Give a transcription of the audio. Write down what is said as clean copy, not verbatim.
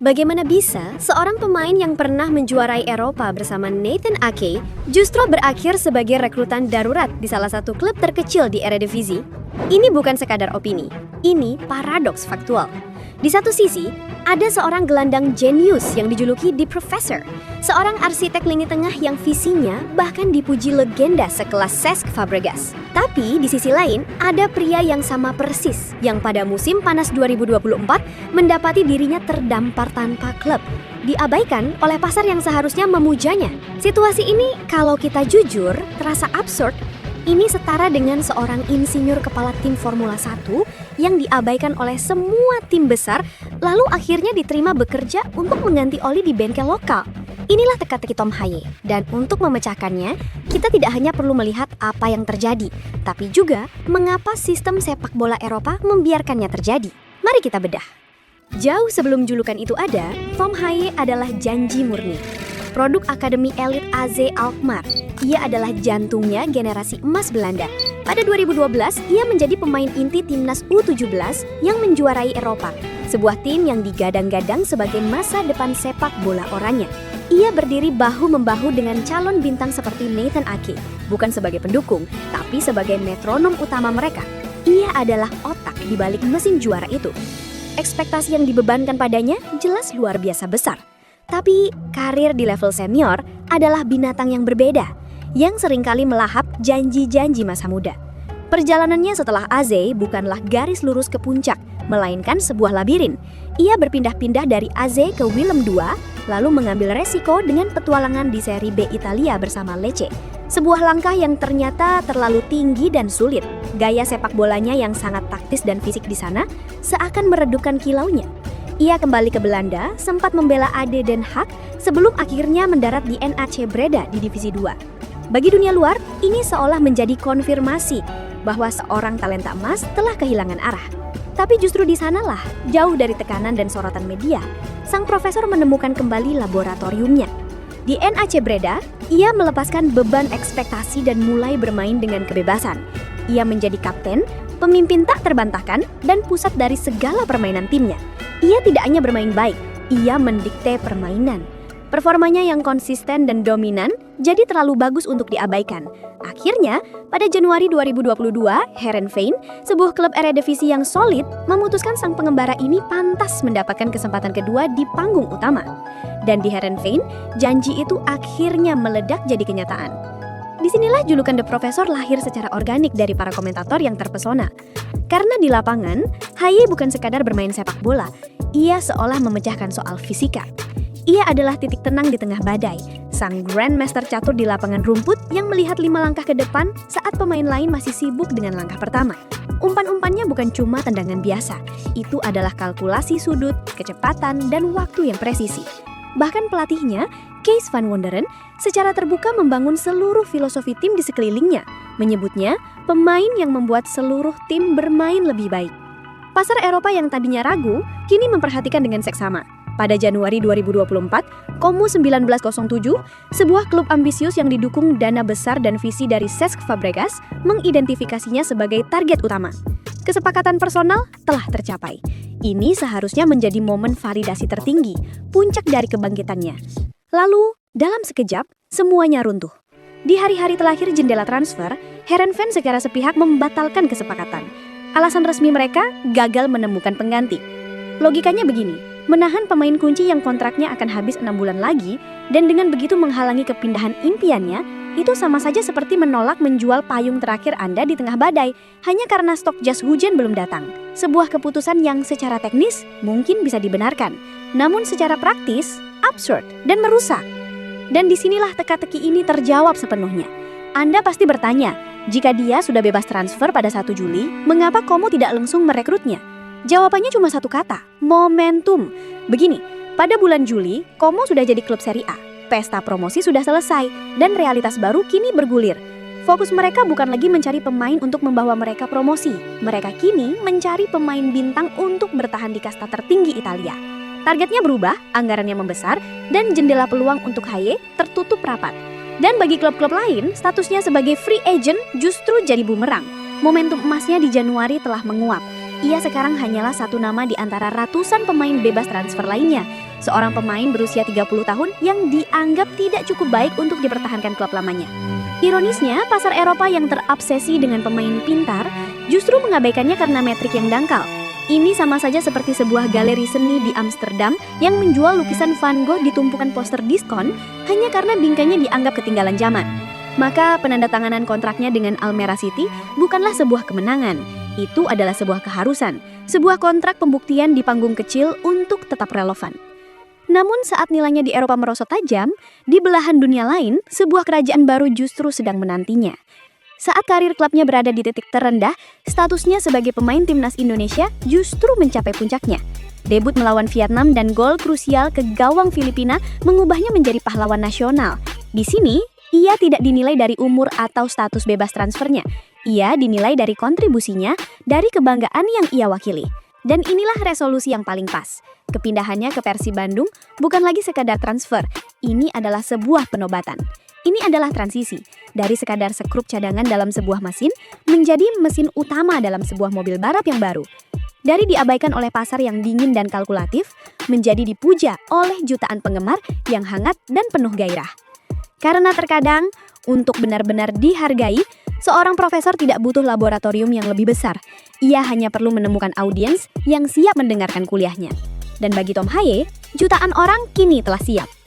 Bagaimana bisa seorang pemain yang pernah menjuarai Eropa bersama Nathan Ake justru berakhir sebagai rekrutan darurat di salah satu klub terkecil di Eredivisie? Ini bukan sekadar opini, ini paradoks faktual. Di satu sisi, ada seorang gelandang jenius yang dijuluki The Professor, seorang arsitek lini tengah yang visinya bahkan dipuji legenda sekelas Cesc Fabregas. Tapi di sisi lain, ada pria yang sama persis, yang pada musim panas 2024 mendapati dirinya terdampar tanpa klub, diabaikan oleh pasar yang seharusnya memujanya. Situasi ini, kalau kita jujur, terasa absurd. Ini setara dengan seorang insinyur kepala tim Formula 1 yang diabaikan oleh semua tim besar, lalu akhirnya diterima bekerja untuk mengganti oli di bengkel lokal. Inilah teka-teki Tom Haaye, dan untuk memecahkannya, kita tidak hanya perlu melihat apa yang terjadi, tapi juga mengapa sistem sepak bola Eropa membiarkannya terjadi. Mari kita bedah. Jauh sebelum julukan itu ada, Tom Haaye adalah janji murni. Produk Akademi Elit AZ Alkmaar. Ia adalah jantungnya generasi emas Belanda. Pada 2012, ia menjadi pemain inti timnas U17 yang menjuarai Eropa. Sebuah tim yang digadang-gadang sebagai masa depan sepak bola oranye. Ia berdiri bahu-membahu dengan calon bintang seperti Nathan Ake. Bukan sebagai pendukung, tapi sebagai metronom utama mereka. Ia adalah otak di balik mesin juara itu. Ekspektasi yang dibebankan padanya jelas luar biasa besar. Tapi karir di level senior adalah binatang yang berbeda, yang seringkali melahap janji-janji masa muda. Perjalanannya setelah AZ bukanlah garis lurus ke puncak, melainkan sebuah labirin. Ia berpindah-pindah dari AZ ke Willem II, lalu mengambil resiko dengan petualangan di Serie B Italia bersama Lecce. Sebuah langkah yang ternyata terlalu tinggi dan sulit. Gaya sepak bolanya yang sangat taktis dan fisik di sana seakan meredupkan kilaunya. Ia kembali ke Belanda, sempat membela AD Den Haag sebelum akhirnya mendarat di NAC Breda di Divisi 2. Bagi dunia luar, ini seolah menjadi konfirmasi bahwa seorang talenta emas telah kehilangan arah. Tapi justru di sanalah, jauh dari tekanan dan sorotan media, sang profesor menemukan kembali laboratoriumnya. Di NAC Breda, ia melepaskan beban ekspektasi dan mulai bermain dengan kebebasan. Ia menjadi kapten, pemimpin tak terbantahkan, dan pusat dari segala permainan timnya. Ia tidak hanya bermain baik, ia mendikte permainan. Performanya yang konsisten dan dominan jadi terlalu bagus untuk diabaikan. Akhirnya, pada Januari 2022, Heerenveen, sebuah klub Eredivisie yang solid, memutuskan sang pengembara ini pantas mendapatkan kesempatan kedua di panggung utama. Dan di Heerenveen, janji itu akhirnya meledak jadi kenyataan. Disinilah julukan The Professor lahir secara organik dari para komentator yang terpesona. Karena di lapangan, Haaye bukan sekadar bermain sepak bola, ia seolah memecahkan soal fisika. Ia adalah titik tenang di tengah badai, sang grandmaster catur di lapangan rumput yang melihat 5 langkah ke depan saat pemain lain masih sibuk dengan langkah pertama. Umpan-umpannya bukan cuma tendangan biasa, itu adalah kalkulasi sudut, kecepatan, dan waktu yang presisi. Bahkan pelatihnya, Kees van Wonderen, secara terbuka membangun seluruh filosofi tim di sekelilingnya, menyebutnya pemain yang membuat seluruh tim bermain lebih baik. Pasar Eropa yang tadinya ragu, kini memperhatikan dengan seksama. Pada Januari 2024, Como 1907, sebuah klub ambisius yang didukung dana besar dan visi dari Cesc Fabregas, mengidentifikasinya sebagai target utama. Kesepakatan personal telah tercapai. Ini seharusnya menjadi momen validasi tertinggi, puncak dari kebangkitannya. Lalu, dalam sekejap, semuanya runtuh. Di hari-hari terakhir jendela transfer, Heerenveen secara sepihak membatalkan kesepakatan. Alasan resmi mereka gagal menemukan pengganti. Logikanya begini, menahan pemain kunci yang kontraknya akan habis 6 bulan lagi, dan dengan begitu menghalangi kepindahan impiannya, itu sama saja seperti menolak menjual payung terakhir Anda di tengah badai, hanya karena stok jas hujan belum datang. Sebuah keputusan yang secara teknis mungkin bisa dibenarkan, namun secara praktis, absurd dan merusak. Dan disinilah teka-teki ini terjawab sepenuhnya. Anda pasti bertanya, jika dia sudah bebas transfer pada 1 Juli, mengapa Como tidak langsung merekrutnya? Jawabannya cuma satu kata, momentum. Begini, pada bulan Juli, Como sudah jadi klub Serie A. Pesta promosi sudah selesai, dan realitas baru kini bergulir. Fokus mereka bukan lagi mencari pemain untuk membawa mereka promosi. Mereka kini mencari pemain bintang untuk bertahan di kasta tertinggi Italia. Targetnya berubah, anggarannya membesar, dan jendela peluang untuk Haaye tertutup rapat. Dan bagi klub-klub lain, statusnya sebagai free agent justru jadi bumerang. Momentum emasnya di Januari telah menguap. ia sekarang hanyalah satu nama di antara ratusan pemain bebas transfer lainnya. Seorang pemain berusia 30 tahun yang dianggap tidak cukup baik untuk dipertahankan klub lamanya. Ironisnya, pasar Eropa yang terobsesi dengan pemain pintar justru mengabaikannya karena metrik yang dangkal. Ini sama saja seperti sebuah galeri seni di Amsterdam yang menjual lukisan Van Gogh di tumpukan poster diskon hanya karena bingkainya dianggap ketinggalan zaman. Maka penandatanganan kontraknya dengan Almere City bukanlah sebuah kemenangan. Itu adalah sebuah keharusan, sebuah kontrak pembuktian di panggung kecil untuk tetap relevan. Namun saat nilainya di Eropa merosot tajam, di belahan dunia lain, sebuah kerajaan baru justru sedang menantinya. Saat karir klubnya berada di titik terendah, statusnya sebagai pemain timnas Indonesia justru mencapai puncaknya. Debut melawan Vietnam dan gol krusial ke gawang Filipina mengubahnya menjadi pahlawan nasional. Di sini, ia tidak dinilai dari umur atau status bebas transfernya. Ia dinilai dari kontribusinya, dari kebanggaan yang ia wakili. Dan inilah resolusi yang paling pas. Kepindahannya ke Persib Bandung bukan lagi sekadar transfer, ini adalah sebuah penobatan. Ini adalah transisi dari sekadar sekrup cadangan dalam sebuah mesin menjadi mesin utama dalam sebuah mobil balap yang baru. Dari diabaikan oleh pasar yang dingin dan kalkulatif, menjadi dipuja oleh jutaan penggemar yang hangat dan penuh gairah. Karena terkadang, untuk benar-benar dihargai, seorang profesor tidak butuh laboratorium yang lebih besar. Ia hanya perlu menemukan audiens yang siap mendengarkan kuliahnya. Dan bagi Tom Haye, jutaan orang kini telah siap.